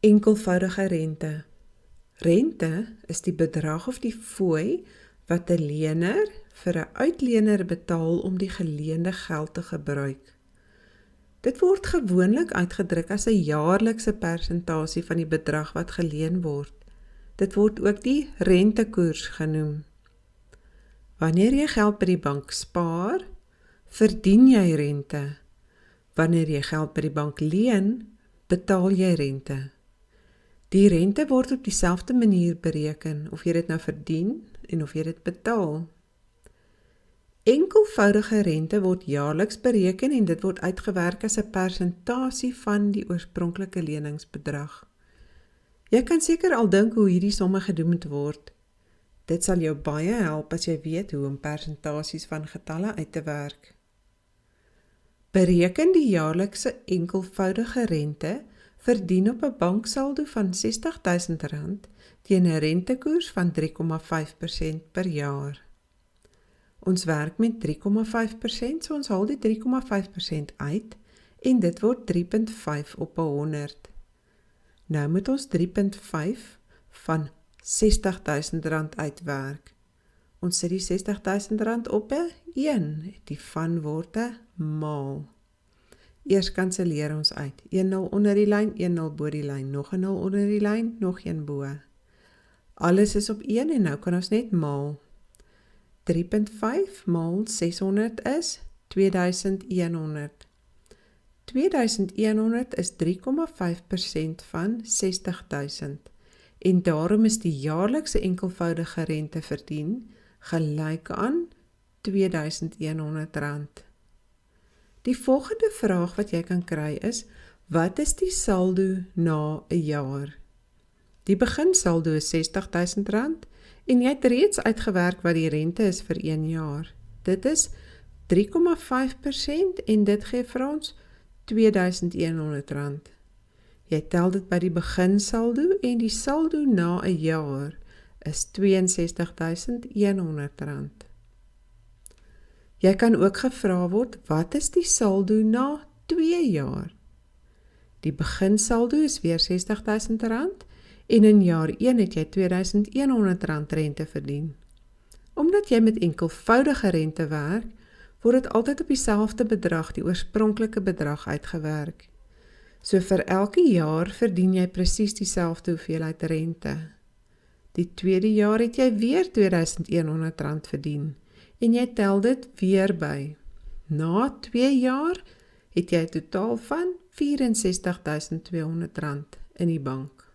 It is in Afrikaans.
Enkelvoudige rente. Rente is die bedrag of die fooi wat 'n lener vir 'n uitlener betaal om die geleende geld te gebruik. Dit word gewoonlik uitgedruk as 'n jaarlikse persentasie van die bedrag wat geleen word. Dit word ook die rentekoers genoem. Wanneer jy geld by die bank spaar, verdien jy rente. Wanneer jy geld by die bank leen, betaal jy rente. Die rente word op dieselfde manier bereken, of jy dit nou verdien en of jy dit betaal. Enkelvoudige rente word jaarliks bereken en dit word uitgewerk as 'n persentasie van die oorspronklike leningsbedrag. Jy kan seker al dink hoe hierdie somme gedoen moet word. Dit sal jou baie help as jy weet hoe om persentasies van getalle uit te werk. Bereken die jaarlikse enkelvoudige rente verdien op 'n banksaldo van R60.000 teen 'n rentekoers van 3,5% per jaar. Ons werk met 3,5%, so ons haal die 3,5% uit en dit word 3,5 op 100. Nou moet ons 3,5 van R60.000 uitwerk. Ons sit die R60.000 op 'n 1, die van word 'n maal. Eers kanselleer ons uit. 1 0 onder die lyn, 1 0 bo die lyn, nog 'n 0 onder die lyn, nog 1 bo. Alles is op 1 en nou kan ons net maal. 3,5 maal 600 is 2100. 2100 is 3,5% van 60.000 en daarom is die jaarlikse enkelvoudige rente verdien gelyk aan R2100. Die volgende vraag wat jy kan kry is, wat is die saldo na 'n jaar? Die beginsaldo is R60.000 en jy het reeds uitgewerk wat die rente is vir 1 jaar. Dit is 3,5% en dit gee vir ons R2100. Jy tel dit by die beginsaldo en die saldo na 'n jaar is R62.100. Jy kan ook gevra word, wat is die saldo na 2 jaar? Die beginsaldo is weer R60.000 en in jaar 1 het jy R2100 rente verdien. Omdat jy met enkelvoudige rente werk, word dit altyd op dieselfde bedrag, die oorspronklike bedrag uitgewerk. So vir elke jaar verdien jy presies dieselfde hoeveelheid rente. Die tweede jaar het jy weer R2100 verdien en jy tel dit weer by. Na 2 jaar het jy 'n totaal van R64.200 in die bank.